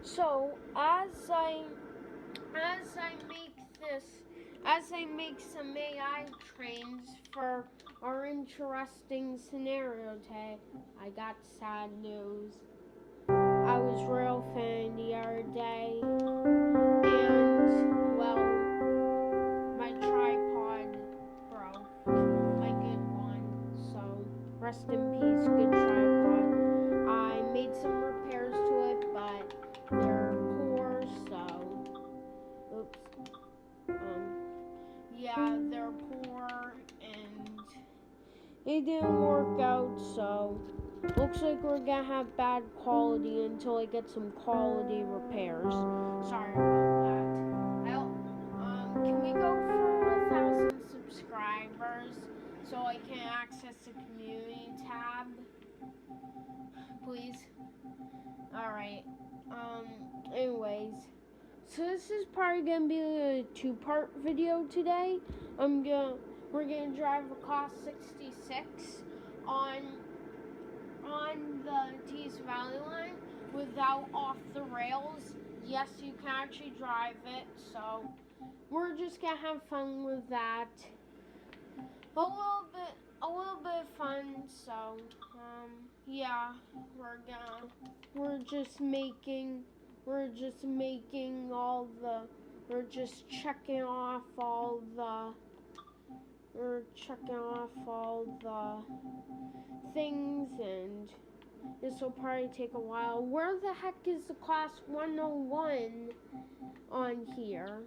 So as I make some AI trains for our interesting scenario today, I got sad news. I was real fan the other day, and well, my tripod broke, my good one. So rest in peace, good tripod. I made some repairs to it, but they're poor, so oops. Yeah, they're poor and it didn't work out, so looks like we're gonna have bad quality until I get some quality repairs. Sorry about that. Can we go for 1,000 subscribers so I can access the community tab? Please. Alright. Anyways. So this is probably gonna be a two-part video today. We're gonna drive a Class 66 on the Tees Valley line without off the rails. Yes, you can actually drive it, so we're just gonna have fun with that. A little bit of fun. So yeah, we're just making all the we're just checking off all the things, and this will probably take a while. Where the heck is the class 101 on here?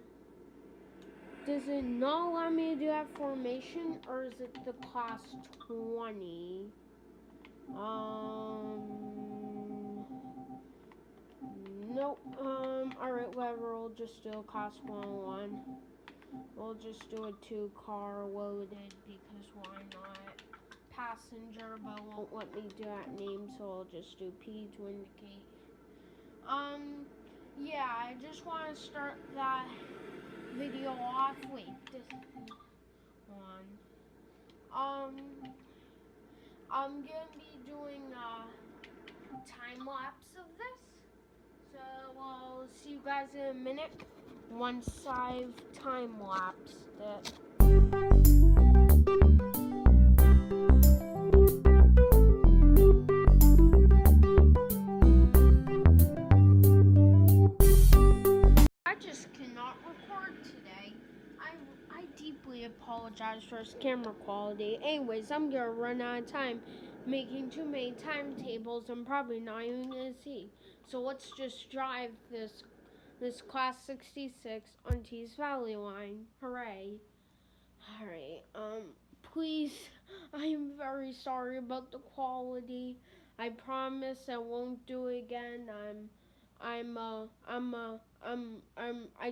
Does it not allow me to do that formation, or is it the class 20? Nope. Alright, whatever, we'll just do a class 101. We'll just do a 2-car loaded, because why not? Passenger, but it won't let me do that name, so I'll just do P to indicate. Yeah, I just want to start that video off. Wait, this one. I'm gonna be doing a time lapse of this. So I'll see you guys in a minute once I've time lapsed it. I just cannot record today. I deeply apologize for this camera quality. Anyways, I'm gonna run out of time making too many timetables. I'm probably not even gonna see. So let's just drive this Class 66 on Tees Valley line. Hooray. Alright, please, I am very sorry about the quality. I promise I won't do it again. I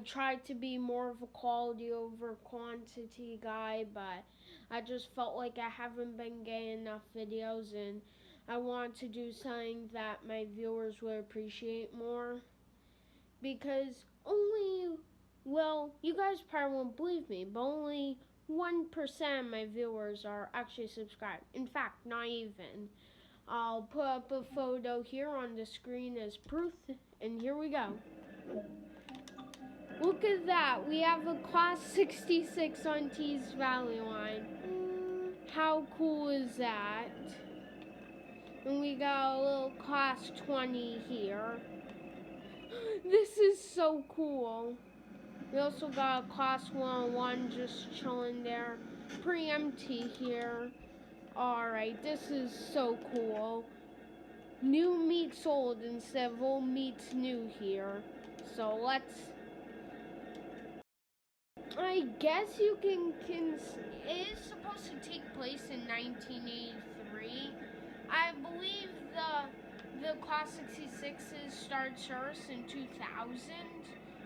try to be more of a quality over quantity guy, but I just felt like I haven't been getting enough videos, and I want to do something that my viewers would appreciate more. Because you guys probably won't believe me, but only 1% of my viewers are actually subscribed. In fact, not even. I'll put up a photo here on the screen as proof, and here we go. Look at that. We have a Class 66 on Tees Valley line. How cool is that? And we got a little Class 20 here. This is so cool. We also got a Class 101 just chilling there. Pretty empty here. Alright, this is so cool. New meets old instead of old meets new here. So let's... I guess you can it is supposed to take place in 1983. I believe the Class 66s started service in 2000.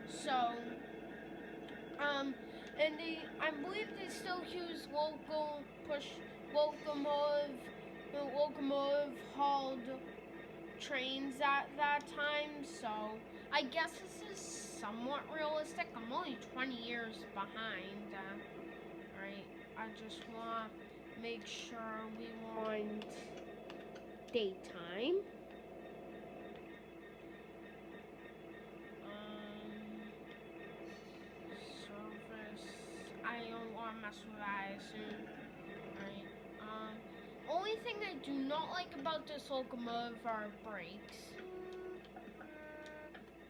So, and I believe they still use local push locomotive hauled trains at that time. So I guess this is somewhat realistic. I'm only 20 years behind. Right, I just want to make sure we want daytime. mess with that, I assume. Alright. Only thing I do not like about this locomotive are brakes.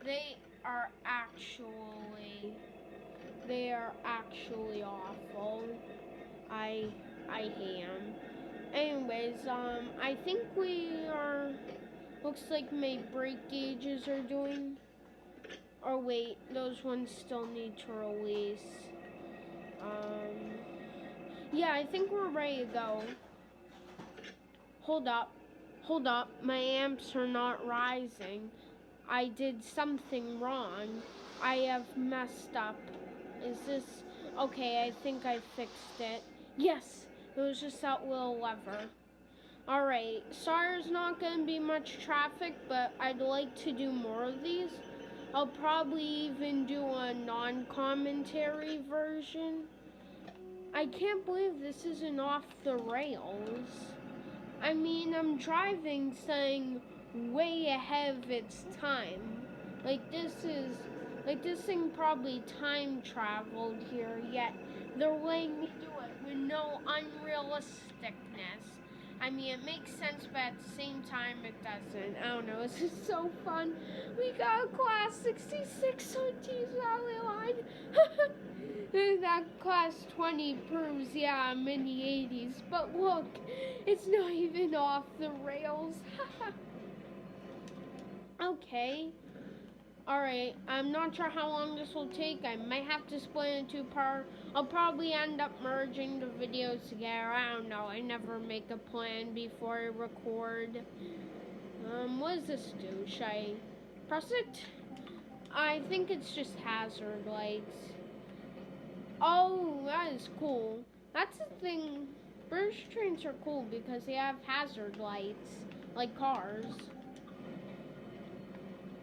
They are actually awful. I hate them. Anyways, I think we are. Looks like my brake gauges are doing. Or wait, those ones still need to release. Yeah, I think we're ready to go. Hold up, my amps are not rising. I did something wrong. I have messed up. Is this, okay, I think I fixed it. Yes, it was just that little lever. Alright, sorry there's not gonna be much traffic, but I'd like to do more of these. I'll probably even do a non-commentary version. I can't believe this isn't off the rails. I mean, I'm driving saying way ahead of its time. Like this thing probably time traveled here, yet they're letting me do it with no unrealisticness. I mean, it makes sense, but at the same time, it doesn't. I don't know, this is so fun. We got a class 66 on Tees Valley Line. That class 20 proves, yeah, I'm in the 80s. But look, it's not even off the rails. Okay. Alright, I'm not sure how long this will take. I might have to split it into parts. I'll probably end up merging the videos together. I don't know. I never make a plan before I record. What does this do? Should I press it? I think it's just hazard lights. Oh, that is cool. That's the thing. British trains are cool because they have hazard lights, like cars.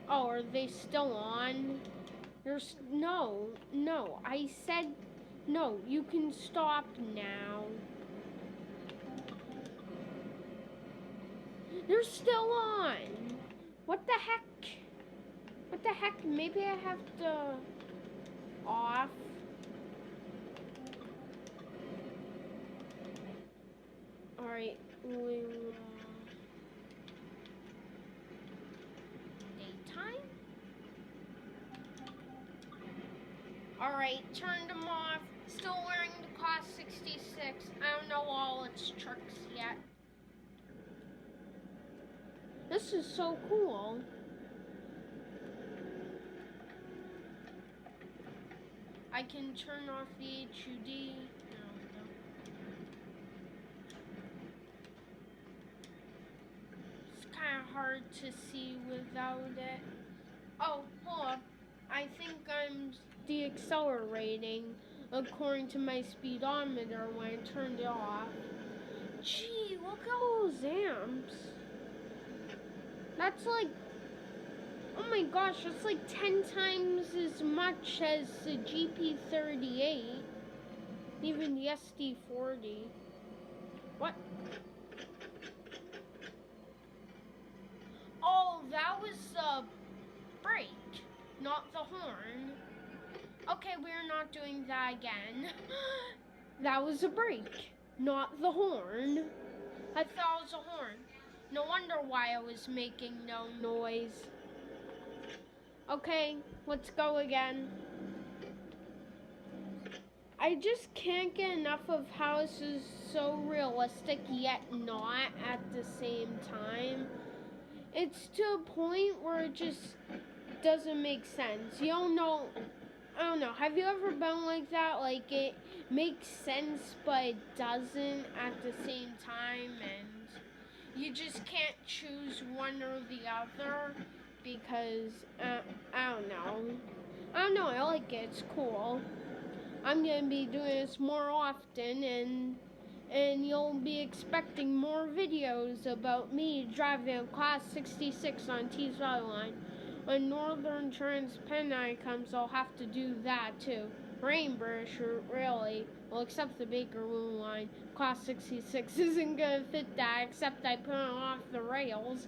Oh, are they still on? There's no. I said no. You can stop now. They're still on. What the heck? What the heck? Maybe I have to off. All right. Daytime? Alright, turned them off. Still wearing the Class 66. I don't know all its tricks yet. This is so cool. I can turn off the HUD. It's kind of hard to see without it. Oh, hold up. I think I'm deaccelerating according to my speedometer when I turned it off. Gee, look at all those amps. That's like, oh my gosh, that's like 10 times as much as the GP38, even the SD40. What? Oh, that was the brake, not the horn. Okay, we're not doing that again. That was a brake, not the horn. I thought it was a horn. No wonder why I was making no noise. Okay, let's go again. I just can't get enough of how this is so realistic yet not at the same time. It's to a point where it just doesn't make sense. You don't know, I don't know. Have you ever been like that? Like it makes sense, but it doesn't at the same time, and you just can't choose one or the other because I don't know. I like it. It's cool. I'm gonna be doing this more often, and you'll be expecting more videos about me driving a Class 66 on Tees Valley Line. When Northern Trans-Pennine comes, I'll have to do that too. Rainbridge, really. Well, except the Bakerloo line. Class 66 isn't gonna fit that, except I put it off the rails.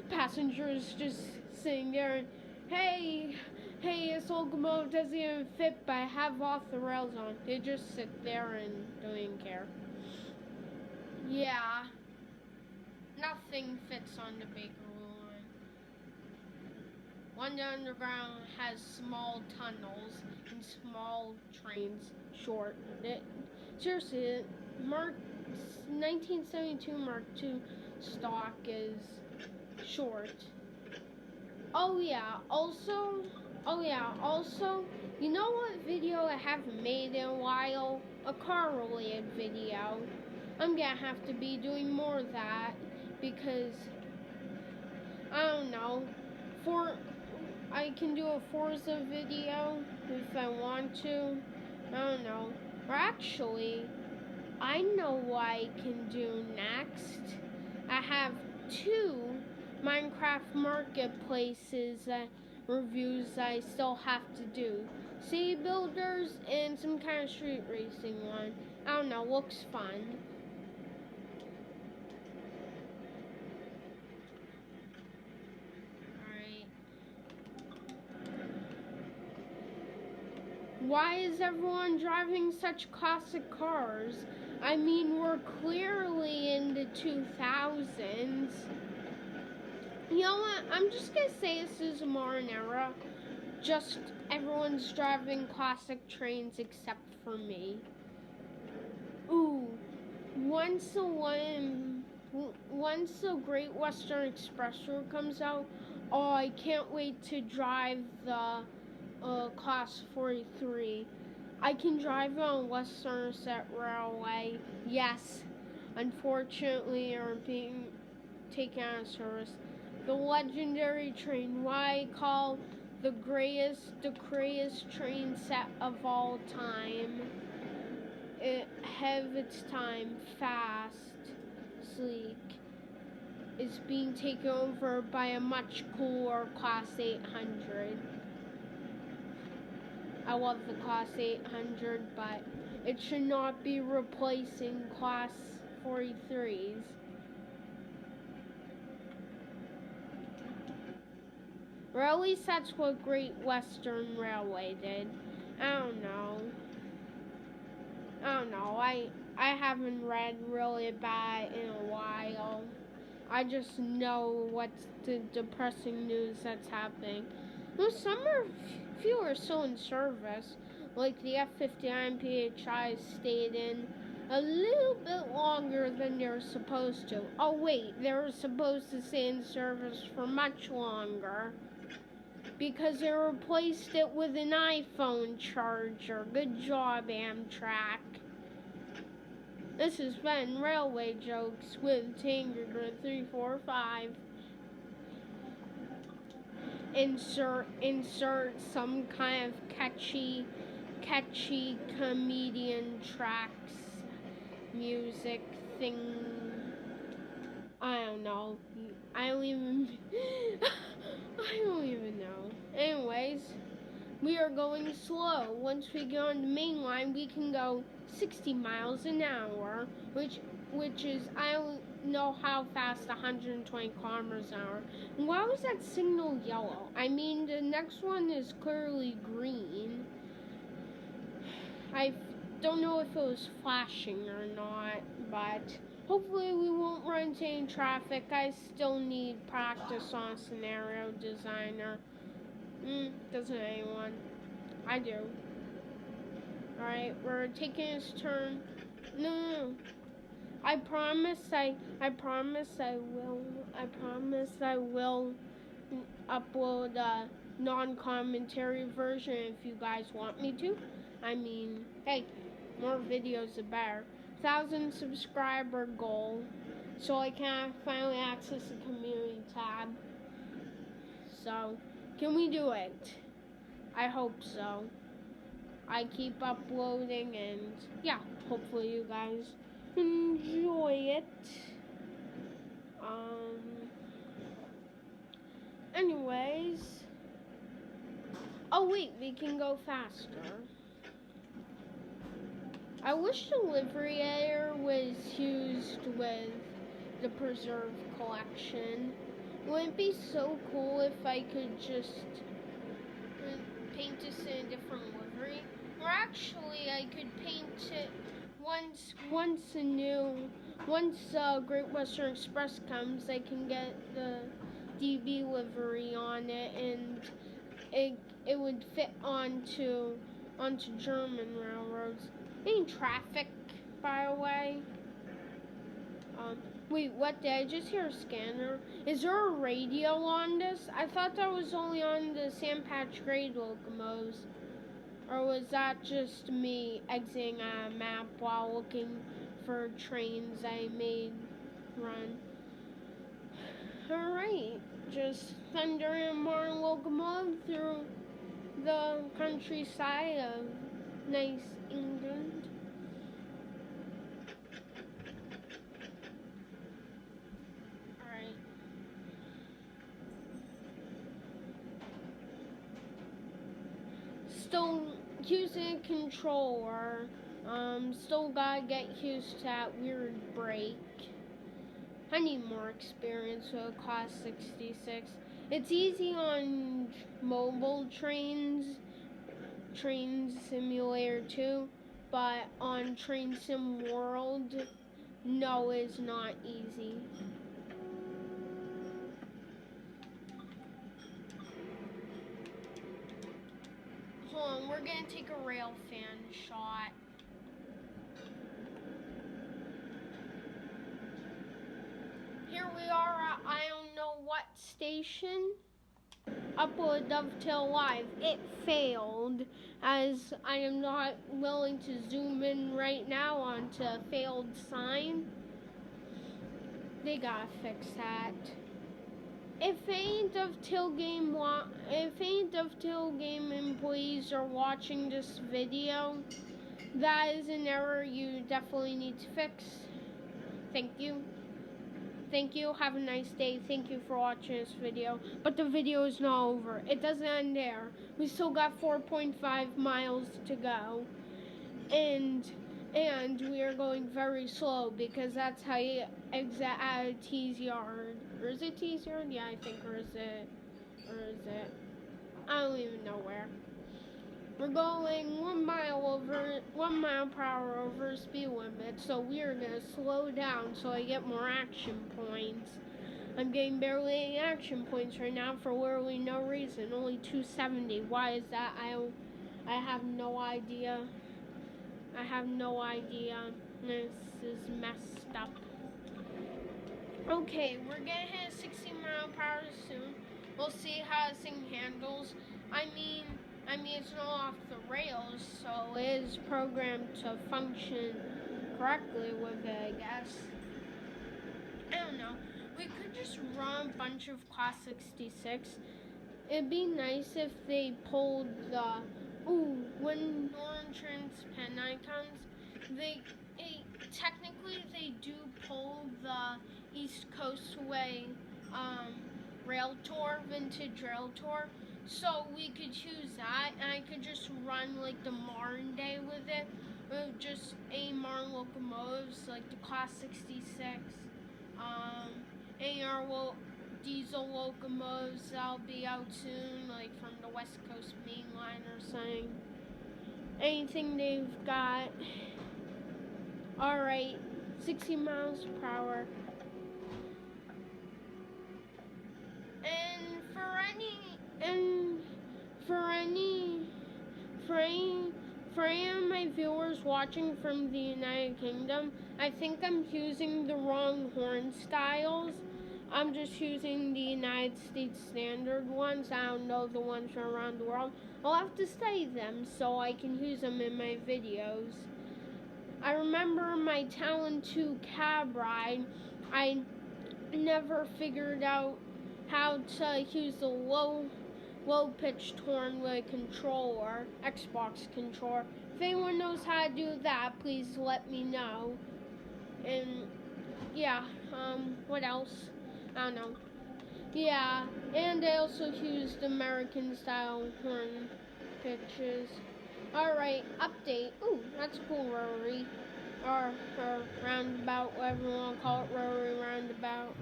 Passengers just sitting there and, hey, hey, this locomotive doesn't even fit, but I have off the rails on. They just sit there and don't even care. Yeah, nothing fits on the Bakerloo line. London Underground has small tunnels and small trains, short. Seriously, 1972 Mark II stock is short. Oh yeah, also, you know what video I haven't made in a while? A car-related video. I'm gonna have to be doing more of that because, I don't know, I can do a Forza video if I want to. I don't know. Or actually, I know what I can do next. I have 2 Minecraft marketplaces reviews I still have to do. City builders and some kind of street racing one. I don't know, looks fun. Alright. Why is everyone driving such classic cars? I mean, we're clearly in the 2000s. You know what? I'm just gonna say this is a modern era. Just everyone's driving classic trains except for me. Ooh, once the Great Western Express Route comes out, oh, I can't wait to drive the Class 43. I can drive on Western Set Railway. Yes, unfortunately, are being taken out of service. The legendary train, why I call the greatest train set of all time. It have its time, fast, sleek, is being taken over by a much cooler Class 800. I love the Class 800, but it should not be replacing Class 43s. Or at least that's what Great Western Railway did. I don't know. I haven't read really about it in a while. I just know what's the depressing news that's happening. Though few are still in service, like the F-59 PHI stayed in a little bit longer than they're supposed to. Oh wait, they were supposed to stay in service for much longer because they replaced it with an iPhone charger. Good job, Amtrak. This has been Railway Jokes with Tanger 345. Insert some kind of catchy comedian tracks, music thing. I don't know. I don't even know. Anyways, we are going slow. Once we get on the main line, we can go 60 miles an hour, which is, I don't know how fast 120 kilometers an hour. And why was that signal yellow? I mean, the next one is clearly green. I don't know if it was flashing or not, but hopefully we won't run into any traffic. I still need practice on Scenario Designer. Doesn't anyone? I do. Alright, we're taking this turn. No. I promise I will upload a non-commentary version if you guys want me to. I mean, hey, more videos the better. 1,000 subscriber goal, so I can finally access the community tab. So, can we do it? I hope so. I keep uploading and yeah, hopefully you guys enjoy it. Anyways. Oh wait, we can go faster. I wish the livery air was used with the preserve collection. Wouldn't it be so cool if I could just paint this in a different livery. Or actually, I could paint it once Great Western Express comes, I can get the DB livery on it, and it would fit onto German railroads. Any traffic, by the way? Wait, what? Did I just hear a scanner? Is there a radio on this? I thought that was only on the San Patch grade locomotives. Or was that just me exiting a map while looking for trains I made run? Alright, just thundering more locomotive through the countryside of nice England. Alright. Still using a controller. Still gotta get used to that weird brake. I need more experience with Class 66. It's easy on mobile trains, Train Simulator 2, but on Train Sim World, no, it's not easy. Hold on, we're gonna take a rail fan shot. Here we are at I don't know what station. Upload Dovetail Live. It failed, as I am not willing to zoom in right now onto a failed sign. They gotta fix that. If any Dovetail Game employees are watching this video, that is an error you definitely need to fix. Thank you. Thank you. Have a nice day. Thank you for watching this video. But the video is not over. It doesn't end there. We still got 4.5 miles to go. And we are going very slow because that's how you exit out of T's Yard. Or is it T's Yard? Yeah, I think. Or is it? I don't even know where. We're going 1 mile per hour over speed limit, so we are gonna slow down so I get more action points. I'm getting barely any action points right now for literally no reason. Only 270. Why is that? I have no idea. This is messed up. Okay, we're gonna hit 60 mile per hour soon. We'll see how this thing handles. I mean, it's not off the rails, so it is programmed to function correctly with it, I guess. I don't know. We could just run a bunch of Class 66. It'd be nice if they pulled the... when Northern Trans Pen icons, technically they do pull the East Coast Way Rail Tour, Vintage Rail Tour. So we could choose that, and I could just run like the Marne day with it, with just a Marne locomotives, like the Class 66, AR diesel locomotives that'll be out soon, like from the West Coast Main Line or something. Anything they've got. Alright, 60 miles per hour. For any of my viewers watching from the United Kingdom, I think I'm using the wrong horn styles. I'm just using the United States standard ones. I don't know the ones from around the world. I'll have to study them so I can use them in my videos. I remember my Talon 2 cab ride, I never figured out how to use the low-pitched horn with a controller, Xbox controller. If anyone knows how to do that, please let me know. And yeah, what else? I don't know. Yeah, and I also used American style horn pitches. Alright, update. Ooh, that's cool, rotary. Or roundabout, whatever you want to call it, rotary roundabout.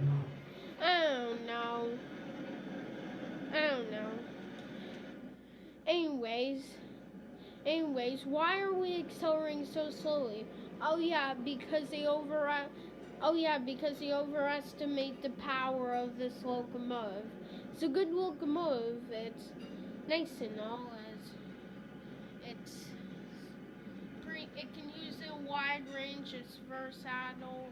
I don't know. Anyway. anyways, why are we accelerating so slowly? Oh yeah, because they overestimate the power of this locomotive. It's a good locomotive. It's nice and all, as it can use a wide range. It's versatile.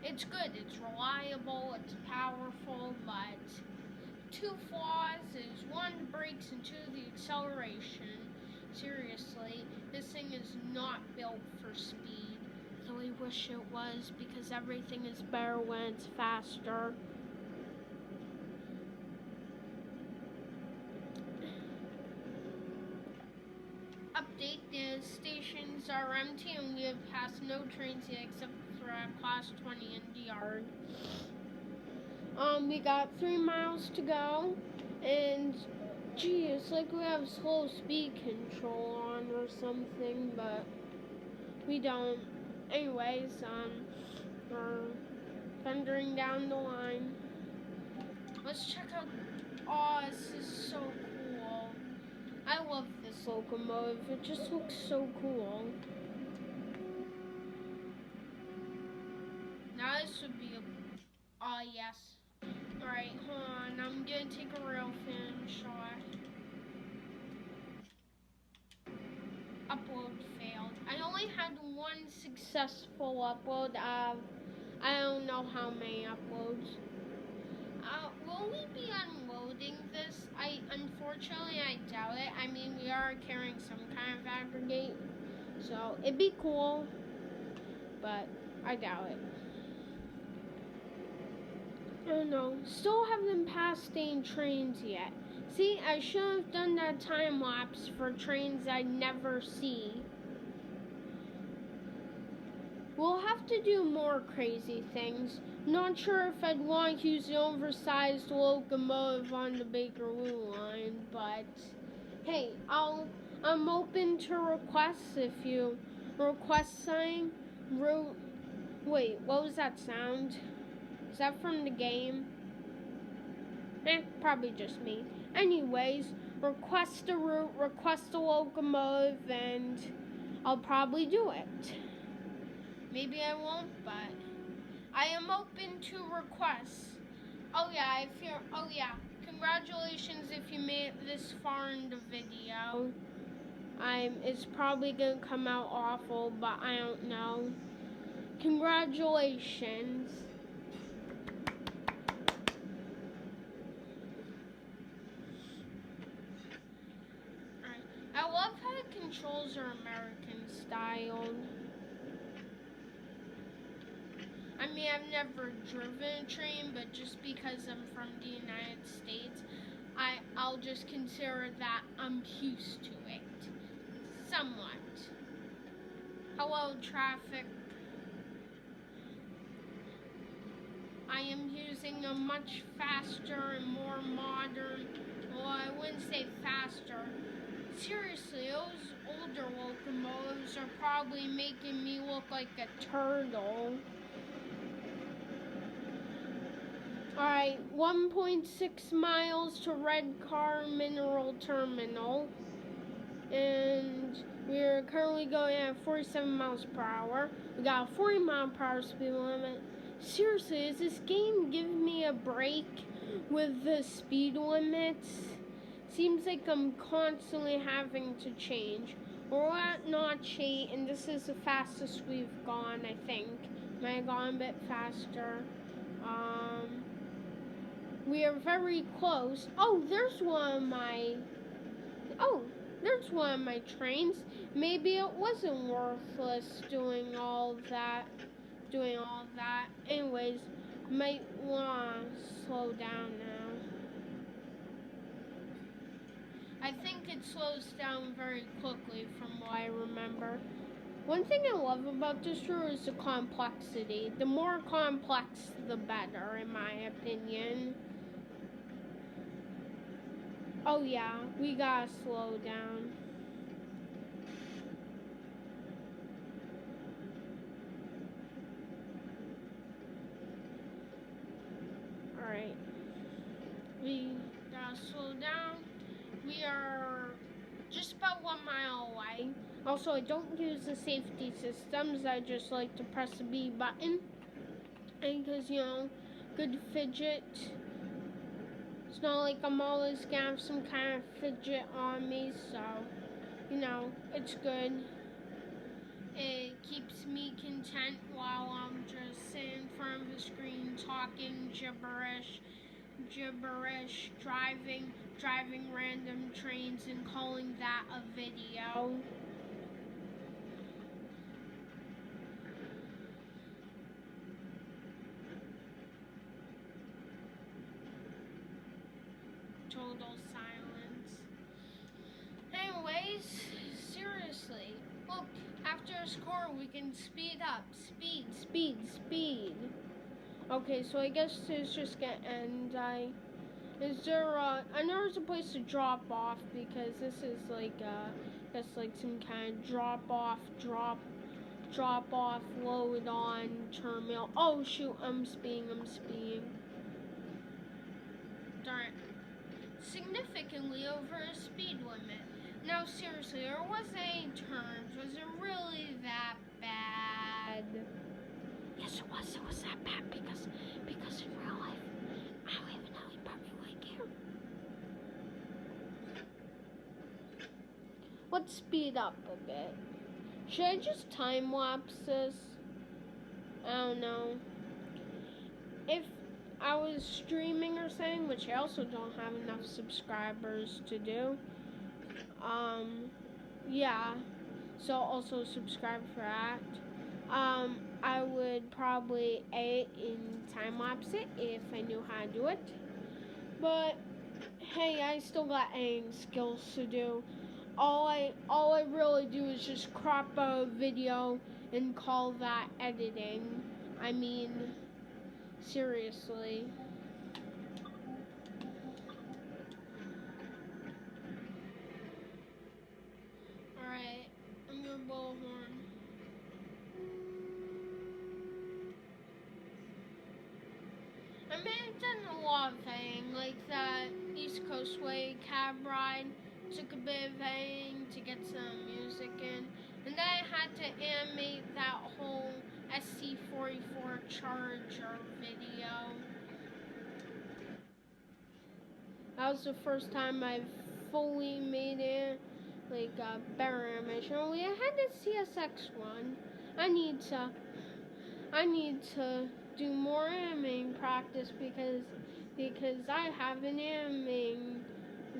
It's good. It's reliable. It's powerful, but two flaws is one, brakes, and two, the acceleration. Seriously, this thing is not built for speed. Though I wish it was, because everything is better when it's faster. Update, the stations are empty and we have passed no trains yet except for class 20 in the yard. We got 3 miles to go, and gee, it's like we have slow speed control on or something, but we don't. Anyways, we're thundering down the line. Let's check out. Oh, this is so cool. I love this locomotive. It just looks so cool. Now this would be a. Oh, yes. Alright, hold on. I'm gonna take a real fan shot. Upload failed. I only had one successful upload of I don't know how many uploads. Will we be unloading this? Unfortunately I doubt it. I mean, we are carrying some kind of aggregate, so it'd be cool, but I doubt it. I don't know. Still haven't passed any trains yet. See, I should have done that time lapse for trains I never see. We'll have to do more crazy things. Not sure if I'd want to use the oversized locomotive on the Bakerloo line, but hey, I'm open to requests if you request something. Wait, what was that sound? Is that from the game? Probably just me. Anyways, request a route, request a locomotive, and I'll probably do it. Maybe I won't, but I am open to requests. Oh yeah, congratulations if you made it this far in the video. It's probably gonna come out awful, but I don't know. Congratulations. I love how the controls are American styled. I mean, I've never driven a train, but just because I'm from the United States, I'll just consider that I'm used to it. Somewhat. Hello, traffic. I am using a much faster and more modern, well, I wouldn't say faster. Seriously, those older locomotives are probably making me look like a turtle. Alright, 1.6 miles to Red Car Mineral Terminal. And we're currently going at 47 miles per hour. We got a 40 mile per hour speed limit. Seriously, is this game giving me a break with the speed limits? Seems like I'm constantly having to change. We're at notch 8, and this is the fastest we've gone, I think. Might have gone a bit faster. We are very close. Oh, there's one of my trains. Maybe it wasn't worthless doing all that. Anyways, might want to slow down now. I think it slows down very quickly from what I remember. One thing I love about this route is the complexity. The more complex, the better, in my opinion. Oh yeah, we gotta slow down. Alright. We gotta slow down. We are Also, I don't use the safety systems. I just like to press the B button. And because, you know, good fidget. It's not like I'm always gonna have some kind of fidget on me, so, you know, it's good. It keeps me content while I'm just sitting in front of the screen talking gibberish, driving random trains and calling that a video. Total silence. Anyways, seriously, look, after a score we can speed up. Speed. Okay, so I guess it's just gonna end. I know there's a place to drop off because this is like that's like some kind of drop off load on terminal. Oh shoot, I'm speeding. Darn. Significantly over a speed limit. Now seriously, there wasn't any turns. Was it really that bad? Yes, it was. It was that bad because in real life, I live in Alley Puppy Lake here. Let's speed up a bit. Should I just time lapse this? I don't know. If I was streaming or something, which I also don't have enough subscribers to do. Yeah. So also subscribe for that. I would probably edit and time lapse it if I knew how to do it. But hey, I still got editing skills to do. All I really do is just crop a video and call that editing. I mean, seriously. Alright, I'm gonna blow a horn. I mean, I've done a lot of editing, like that East Coast Way cab ride. Took a bit of editing to get some music in. And then I had to animate that whole SC44 Charger video. That was the first time I've fully made it, like a better animation. Only I had the CSX one. I need to do more animating practice because I have an animating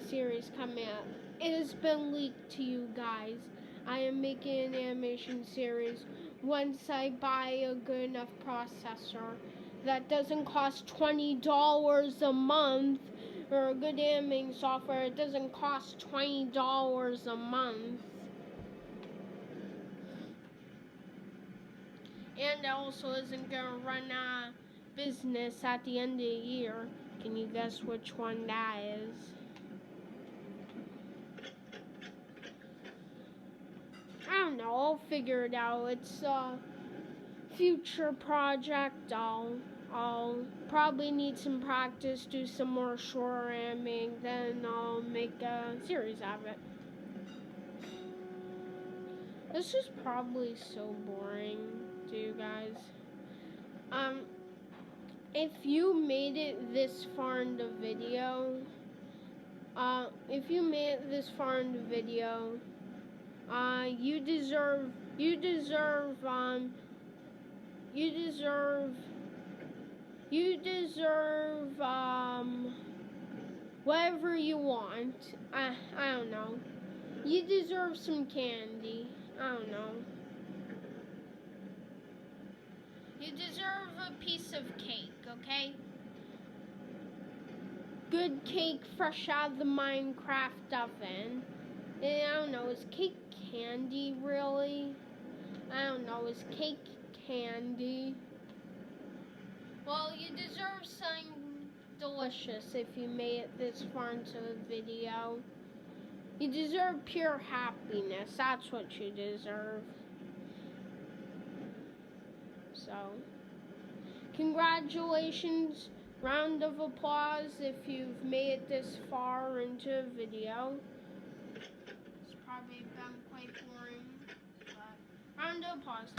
series coming out. It has been leaked to you guys. I am making an animation series once I buy a good enough processor that doesn't cost $20 a month, or a good animating software. It doesn't cost $20 a month. And it also isn't gonna run out of business at the end of the year. Can you guess which one that is? I don't know, I'll figure it out. It's a future project. I'll probably need some practice, do some more short animating, then I'll make a series out of it. This is probably so boring to you guys. If you made it this far in the video, you deserve whatever you want. I don't know. You deserve some candy. I don't know. You deserve a piece of cake, okay? Good cake fresh out of the Minecraft oven. And I don't know, is cake candy really? I don't know, is cake candy? Well, you deserve something delicious if you made it this far into the video. You deserve pure happiness. That's what you deserve. So, congratulations. Round of applause if you've made it this far into a video. It's probably been quite boring. I'm gonna pause.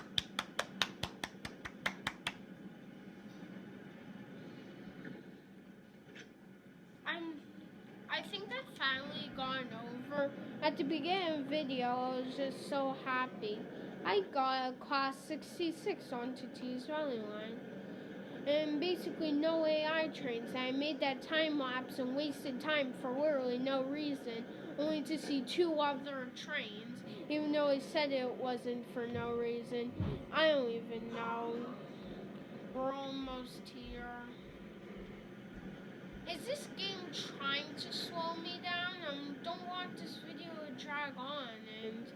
I think that finally gone over. At the beginning of the video, I was just so happy. I got a class 66 onto Tees Valley Line. And basically no AI trains. I made that time lapse and wasted time for literally no reason, only to see 2 other trains, even though I said it wasn't for no reason. I don't even know. We're almost here. Is this game trying to slow me down? I don't want this video to drag on, and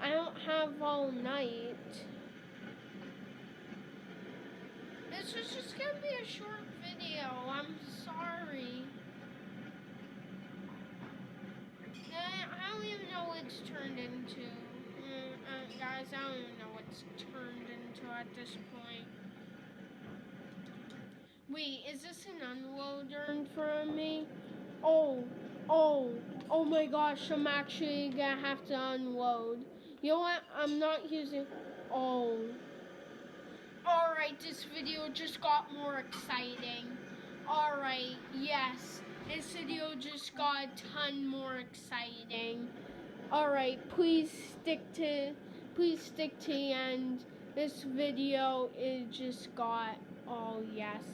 I don't have all night. This was just gonna be a short video. I'm sorry. I don't even know what it's turned into. Guys, I don't even know what it's turned into at this point. Wait, is this an unloader in front of me? Oh my gosh, I'm actually gonna have to unload. You know what? I'm not using, Alright, this video just got more exciting. Alright, yes, this video just got a ton more exciting. Alright, please stick to the end. This video it just got, oh yes.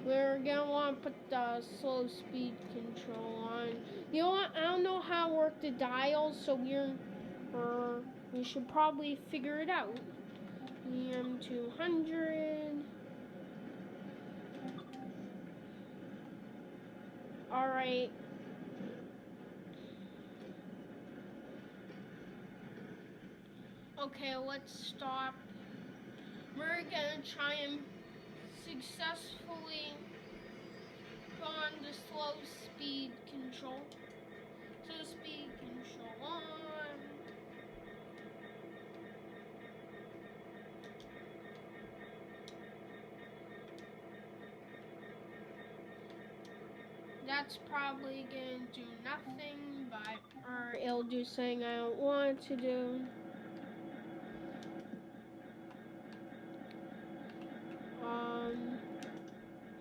We're gonna want to put the slow speed control on. You know what? I don't know how to work the dials, so we should probably figure it out. EM200. Alright. Okay, let's stop. We're gonna try and successfully go on the slow speed control. Slow speed control on. That's probably gonna do nothing, or it'll do something I don't want it to do.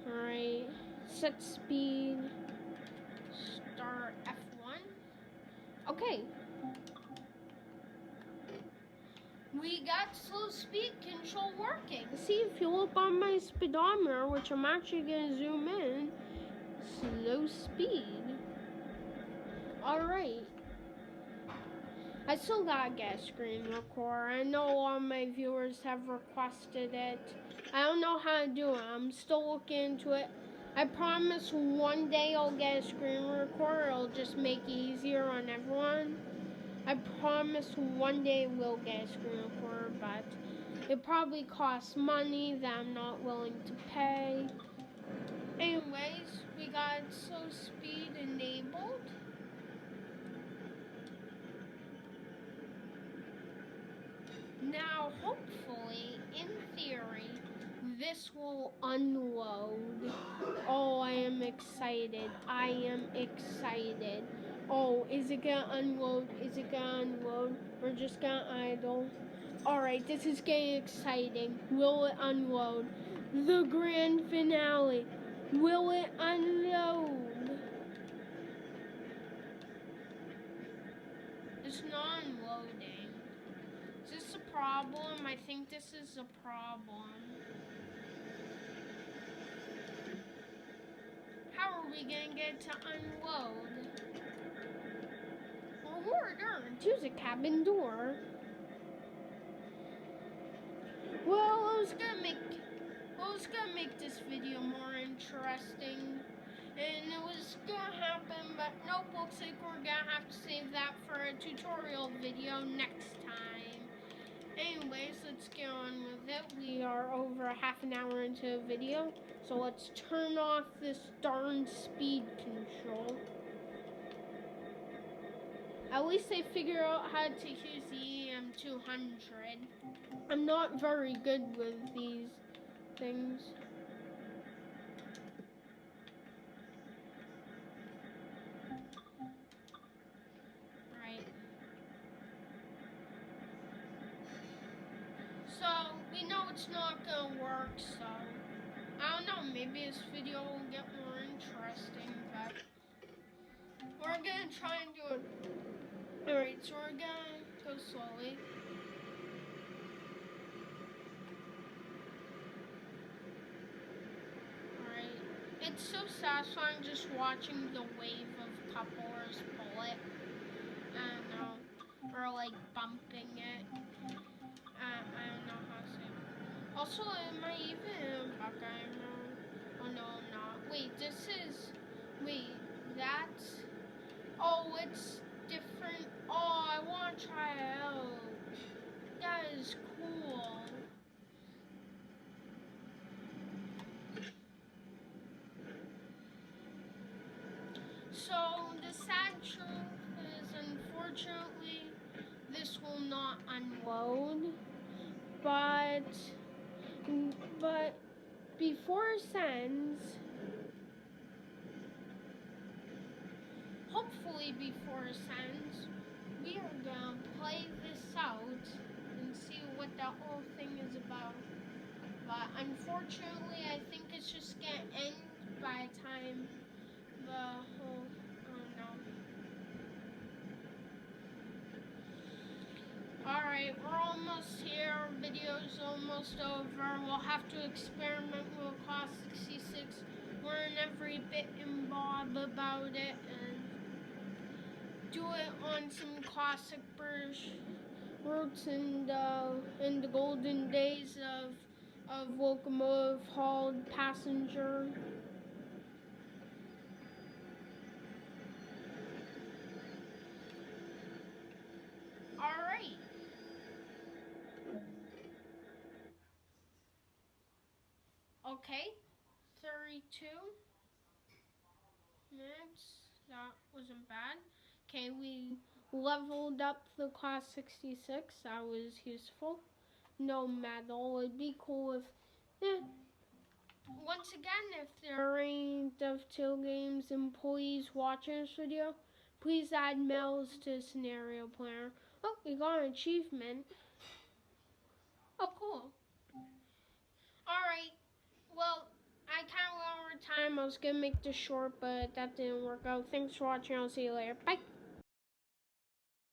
Alright, set speed, start F1. Okay. We got slow speed control working. See, if you look on my speedometer, which I'm actually gonna zoom in, slow speed. Alright. I still gotta get a screen recorder. I know all my viewers have requested it. I don't know how to do it. I'm still looking into it. I promise one day I'll get a screen recorder. It'll just make it easier on everyone. I promise one day we'll get a screen recorder, but it probably costs money that I'm not willing to pay. Anyways, we got slow speed enabled. Now, hopefully, in theory, this will unload. Oh, I am excited. I am excited. Oh, is it gonna unload? Is it gonna unload? We're just gonna idle. Alright, this is getting exciting. Will it unload? The grand finale. Will it unload? It's not unloading. Is this a problem? I think this is a problem. How are we gonna get to unload? Well, we're done. Choose a cabin door. Well, I was gonna make this video more interesting. And it was gonna happen, but nope, looks like we're gonna have to save that for a tutorial video next time. Anyways, let's get on with it. We are over half an hour into the video, so let's turn off this darn speed control. At least I figured out how to use the EM200. I'm not very good with these things. it's not gonna work, so I don't know, maybe this video will get more interesting, but we're gonna try and do it. Alright, so we're gonna go slowly. Alright, it's so satisfying just watching the wave of couplers pull it. I don't know, or like bumping it. I don't know how to say it. Also, am I even in Buckeye mode? Oh no, I'm not. Wait, that's, oh, it's different. Oh, I want to try it out. That is cool. So, the sad truth is, unfortunately, this will not unload, but before it sends, hopefully before it sends, we are gonna play this out and see what that whole thing is about. But unfortunately, I think it's just gonna end by the time the whole, I don't know. Alright, we're almost here. Our video's almost over. We'll have to experiment with Class 66. Learn every bit and bob about it and do it on some classic British routes in the golden days of locomotive hauled passenger. Alright. Okay. 32 minutes. That wasn't bad. Okay, we leveled up the Class 66. That was useful. No medal. It'd be cool if, once again, if there are any Dovetail Games employees watching this video, please add medals to Scenario Planner. Oh, we got an achievement. Oh, cool. Alright, well, I kind of went over time. I was going to make this short, but that didn't work out. Thanks for watching. I'll see you later. Bye.